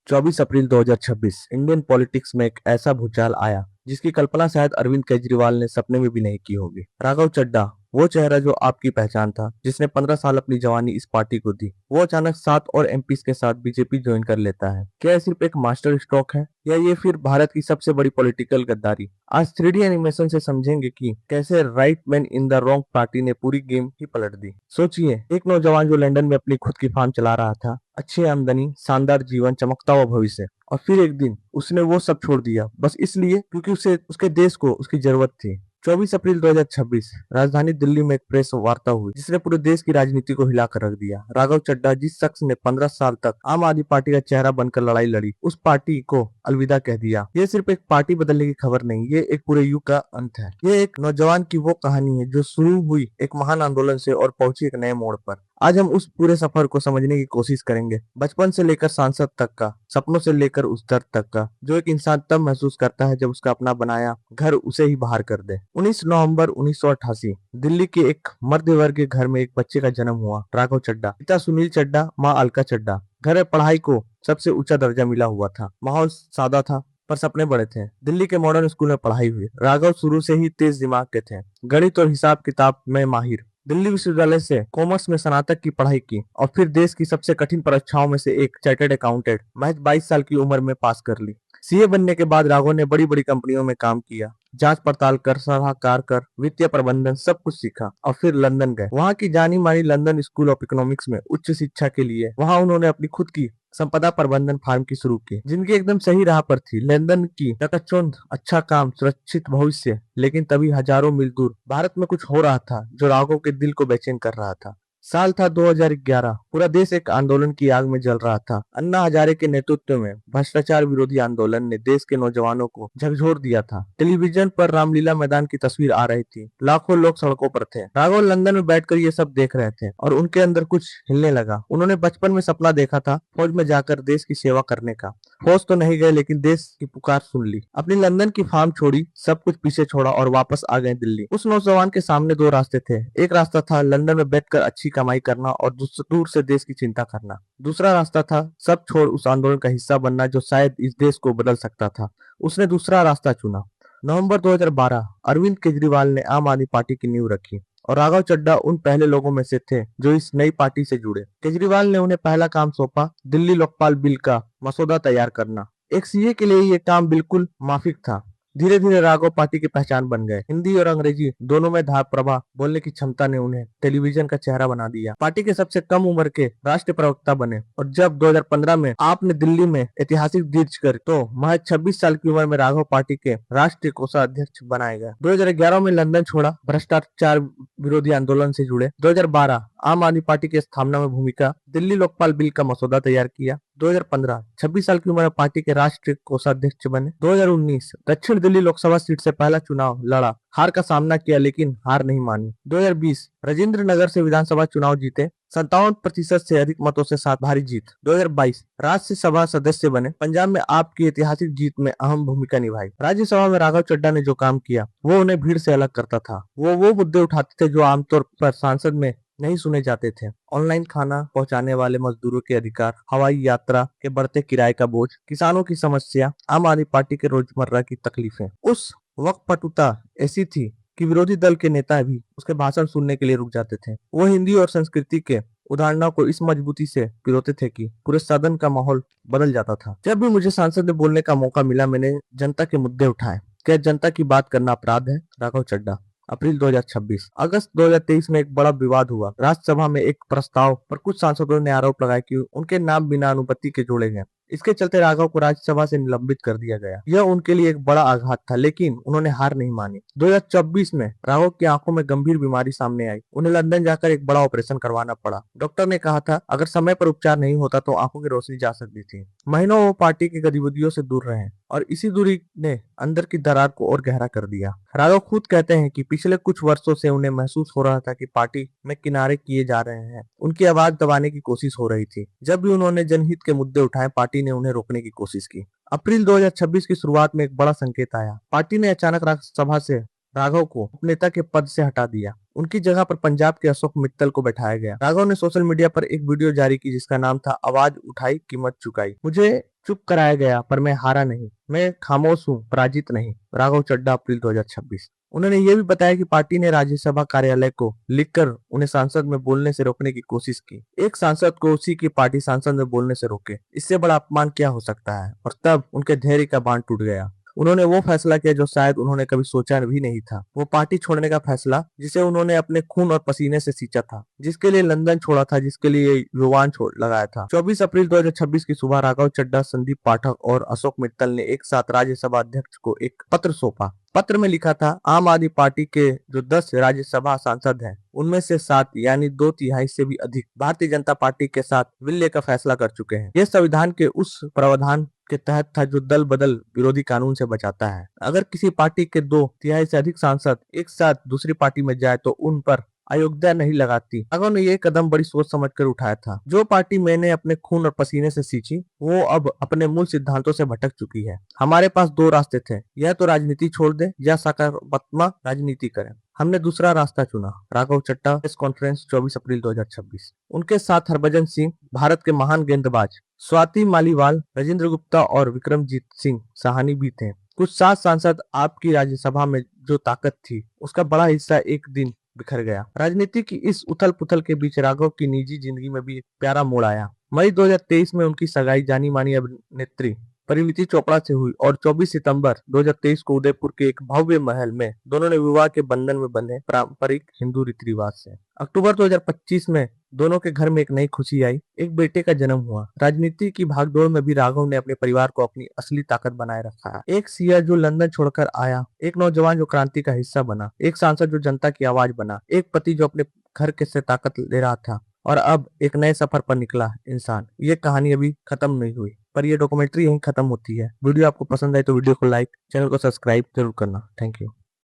24 अप्रैल 2026 Indian politics में एक ऐसा भूचाल आया जिसकी कल्पना शायद अरविंद केजरीवाल ने सपने में भी नहीं की होगी। राघव चड्ढा, वो चेहरा जो आपकी पहचान था, जिसने 15 साल अपनी जवानी इस पार्टी को दी, वो अचानक 7 और एमपीज के साथ बीजेपी ज्वाइन कर लेता है। क्या ये सिर्फ एक मास्टर स्ट्रोक है या ये फिर भारत की सबसे बड़ी पॉलिटिकल गद्दारी? आज 3D एनिमेशन से समझेंगे कि कैसे right man in the wrong party ने पूरी गेम ही पलट दी। सोचिए, एक नौजवान जो लंदन में अपनी खुद की फार्म चला रहा था, अच्छी आमदनी, शानदार जीवन, चमकता हुआ भविष्य, और फिर एक दिन उसने वो सब छोड़ दिया बस इसलिए क्योंकि उसे उसके देश को उसकी जरूरत थी। 24 अप्रैल 2026 राजधानी दिल्ली में एक प्रेस वार्ता हुई जिसने पूरे देश की राजनीति को हिलाकर रख दिया। राघव चड्ढा, जिस शख्स ने 15 साल तक आम आदमी पार्टी का चेहरा बनकर लड़ाई लड़ी, उस पार्टी को अलविदा कह दिया। ये सिर्फ एक पार्टी बदलने की खबर नहीं, ये एक पूरे युग का अंत है। ये एक नौजवान की वो कहानी है जो शुरू हुई एक महान आंदोलन से और पहुंची एक नए मोड़ पर। आज हम उस पूरे सफर को समझने की कोशिश करेंगे, बचपन से लेकर सांसद तक का, सपनों से लेकर उस दर्द तक का जो एक इंसान तब महसूस करता है जब उसका अपना बनाया घर उसे ही बाहर कर दे। 19 नवंबर 1988 दिल्ली के एक मध्य वर्गीय घर में एक बच्चे का जन्म हुआ, राघव चड्ढा। पिता सुनील चड्ढा, माँ अलका चड्ढा। घर में पढ़ाई को सबसे ऊंचा दर्जा मिला हुआ था। माहौल सादा था पर सपने बड़े थे। दिल्ली के मॉडर्न स्कूल में पढ़ाई हुई। राघव शुरू से ही तेज दिमाग के थे, गणित और हिसाब किताब में माहिर। दिल्ली विश्वविद्यालय से कॉमर्स में स्नातक की पढ़ाई की और फिर देश की सबसे कठिन परीक्षाओं में से एक चार्टर्ड अकाउंटेंट महज 22 साल की उम्र में पास कर ली। सीए बनने के बाद राघव ने बड़ी बड़ी कंपनियों में काम किया, जांच पड़ताल कर, सलाहकार कर, वित्तीय प्रबंधन, सब कुछ सीखा और फिर लंदन गए। वहाँ की जानी मानी लंदन स्कूल ऑफ इकोनॉमिक्स में उच्च शिक्षा के लिए वहाँ उन्होंने अपनी खुद की संपदा प्रबंधन फार्म की शुरू की। जिनकी एकदम सही राह पर थी। लंदन की चकाचौंध, अच्छा काम, सुरक्षित भविष्य। लेकिन तभी हजारों मील दूर भारत में कुछ हो रहा था जो राघव के दिल को बेचैन कर रहा था। साल था 2011। पूरा देश एक आंदोलन की आग में जल रहा था। अन्ना हजारे के नेतृत्व में भ्रष्टाचार विरोधी आंदोलन ने देश के नौजवानों को झकझोर दिया था। टेलीविजन पर रामलीला मैदान की तस्वीर आ रही थी, लाखों लोग सड़कों पर थे। राघव लंदन में बैठकर ये सब देख रहे थे और उनके अंदर कुछ हिलने लगा। उन्होंने बचपन में सपना देखा था फौज में जाकर देश की सेवा करने का। फौज तो नहीं गए लेकिन देश की पुकार सुन ली। अपनी लंदन की फार्म छोड़ी, सब कुछ पीछे छोड़ा और वापस आ गए दिल्ली। उस नौजवान के सामने दो रास्ते थे। एक रास्ता था लंदन में बैठकर अच्छी कमाई करना और दूर से देश की चिंता करना। दूसरा रास्ता था सब छोड़ उस आंदोलन का हिस्सा बनना जो शायद इस देश को बदल सकता था। उसने दूसरा रास्ता चुना। नवंबर 2012 अरविंद केजरीवाल ने आम आदमी पार्टी की नींव रखी और राघव चड्ढा उन पहले लोगों में से थे जो इस नई पार्टी से जुड़े। केजरीवाल ने उन्हें पहला काम सौंपा, दिल्ली लोकपाल बिल का मसौदा तैयार करना। एक सीए के लिए ये काम बिल्कुल माफिक था। धीरे धीरे राघव पार्टी की पहचान बन गए। हिंदी और अंग्रेजी दोनों में धार प्रभा बोलने की क्षमता ने उन्हें टेलीविजन का चेहरा बना दिया। पार्टी के सबसे कम उम्र के राष्ट्रीय प्रवक्ता बने और जब 2015 में आपने दिल्ली में ऐतिहासिक जीत कर तो महज 26 साल की उम्र में राघव पार्टी के राष्ट्रीय कोषाध्यक्ष बनाए गए। 2011 में लंदन छोड़ा, भ्रष्टाचार विरोधी आंदोलन से जुड़े। 2012 आम आदमी पार्टी की स्थापना में भूमिका, दिल्ली लोकपाल बिल का मसौदा तैयार किया। 2015 26 साल की उम्र में पार्टी के राष्ट्रीय कोषाध्यक्ष बने। 2019 दक्षिण दिल्ली लोकसभा सीट से पहला चुनाव लड़ा, हार का सामना किया लेकिन हार नहीं मानी। 2020 राजेंद्र नगर से विधानसभा चुनाव जीते, 57% से अधिक मतों से साथ भारी जीत। 2022 राज्यसभा सदस्य बने, पंजाब में आपकी ऐतिहासिक जीत में अहम भूमिका निभाई। राज्यसभा में राघव चड्ढा ने जो काम किया वो उन्हें भीड़ से अलग करता था। वो मुद्दे उठाते थे जो आमतौर पर सांसद में नहीं सुने जाते थे। ऑनलाइन खाना पहुंचाने वाले मजदूरों के अधिकार, हवाई यात्रा के बढ़ते किराए का बोझ, किसानों की समस्या, आम आदमी पार्टी के रोजमर्रा की तकलीफें। उस वक्त पटुता ऐसी थी कि विरोधी दल के नेता भी उसके भाषण सुनने के लिए रुक जाते थे। वो हिंदी और संस्कृति के उदाहरणों को इस मजबूती से पिरोते थे कि पूरे सदन का माहौल बदल जाता था। जब भी मुझे संसद में बोलने का मौका मिला मैंने जनता के मुद्दे उठाए। क्या जनता की बात करना अपराध है? राघव चड्ढा। अप्रैल 2026 अगस्त 2023 में एक बड़ा विवाद हुआ। राज्यसभा में एक प्रस्ताव पर कुछ सांसदों ने आरोप लगाया कि उनके नाम बिना अनुमति के जोड़े गए। इसके चलते राघव को राज्यसभा से निलंबित कर दिया गया। यह उनके लिए एक बड़ा आघात था लेकिन उन्होंने हार नहीं मानी। 2024 में राघव की आंखों में गंभीर बीमारी सामने आई। उन्हें लंदन जाकर एक बड़ा ऑपरेशन करवाना पड़ा। डॉक्टर ने कहा था अगर समय पर उपचार नहीं होता तो आंखों की रोशनी जा सकती थी। महीनों वो पार्टी की गतिविधियों से दूर रहे और इसी दूरी ने अंदर की दरार को और गहरा कर दिया। राघव खुद कहते हैं कि पिछले कुछ वर्षों से उन्हें महसूस हो रहा था कि पार्टी में किनारे किए जा रहे हैं। उनकी आवाज दबाने की कोशिश हो रही थी। जब भी उन्होंने जनहित के मुद्दे उठाए पार्टी ने उन्हें रोकने की कोशिश की। अप्रैल 2026 की शुरुआत में एक बड़ा संकेत आया। पार्टी ने अचानक राज्यसभा से राघव को उपनेता के पद से हटा दिया। उनकी जगह पर पंजाब के अशोक मित्तल को बैठाया गया। राघव ने सोशल मीडिया पर एक वीडियो जारी की जिसका नाम था आवाज उठाई कीमत चुकाई। मुझे चुप कराया गया पर मैं हारा नहीं, मैं खामोश हूँ, पराजित नहीं। राघव चड्ढा, अप्रैल 2026। उन्होंने ये भी बताया कि पार्टी ने राज्यसभा कार्यालय को लिखकर उन्हें सांसद में बोलने से रोकने की कोशिश की। एक सांसद को उसी की पार्टी सांसद में बोलने से रोके, इससे बड़ा अपमान क्या हो सकता है। और तब उनके धैर्य का बांध टूट गया। उन्होंने वो फैसला किया जो शायद उन्होंने कभी सोचा भी नहीं था। वो पार्टी छोड़ने का फैसला जिसे उन्होंने अपने खून और पसीने से सींचा था, जिसके लिए लंदन छोड़ा था, जिसके लिए युवान छोड़ लगाया था। 24 अप्रैल 2026 की सुबह राघव चड्ढा, संदीप पाठक और अशोक मित्तल ने एक साथ राज्यसभा अध्यक्ष को एक पत्र सौंपा। पत्र में लिखा था, आम आदमी पार्टी के जो 10 राज्यसभा सांसद हैं, उनमें से 7 यानी 2/3 से भी अधिक भारतीय जनता पार्टी के साथ विलय का फैसला कर चुके हैं। यह संविधान के उस प्रावधान के तहत था जो दल बदल विरोधी कानून से बचाता है। अगर किसी पार्टी के 2/3 से अधिक सांसद एक साथ दूसरी पार्टी में जाए तो उन पर अयोग्यता नहीं लगाती। राघव ने ये कदम बड़ी सोच समझकर उठाया था। जो पार्टी मैंने अपने खून और पसीने से सींची, वो अब अपने मूल सिद्धांतों से भटक चुकी है। हमारे पास 2 रास्ते थे, या तो राजनीति छोड़ दे या सकारात्मक राजनीति करें। हमने दूसरा रास्ता चुना। राघव चड्ढा, प्रेस कॉन्फ्रेंस 24 अप्रैल 2026। उनके साथ हरभजन सिंह, भारत के महान गेंदबाज स्वाति मालीवाल, राजेंद्र गुप्ता और विक्रमजीत सिंह साहनी भी थे। कुछ 7 सांसद। आपकी राज्यसभा में जो ताकत थी, उसका बड़ा हिस्सा एक दिन बिखर गया। राजनीति की इस उथल पुथल के बीच राघव की निजी जिंदगी में भी एक प्यारा मोड़ आया। मई 2023 में उनकी सगाई जानी मानी अभिनेत्री परिणीति चोपड़ा से हुई और 24 सितंबर 2023 को उदयपुर के एक भव्य महल में दोनों ने विवाह के बंधन में बंधे, पारंपरिक हिंदू रीति रिवाज से। अक्टूबर 2025 में दोनों के घर में एक नई खुशी आई, एक बेटे का जन्म हुआ। राजनीति की भागदौड़ में भी राघव ने अपने परिवार को अपनी असली ताकत बनाए रखा है। एक सिया जो लंदन छोड़कर आया, एक नौजवान जो क्रांति का हिस्सा बना, एक सांसद जो जनता की आवाज बना, एक पति जो अपने घर के से ताकत ले रहा था और अब एक नए सफर पर निकला इंसान। ये कहानी अभी खत्म नहीं हुई, पर ये डॉक्यूमेंट्री यहीं खत्म होती है। वीडियो आपको पसंद आए तो वीडियो को लाइक, चैनल को सब्सक्राइब जरूर करना। Thank you.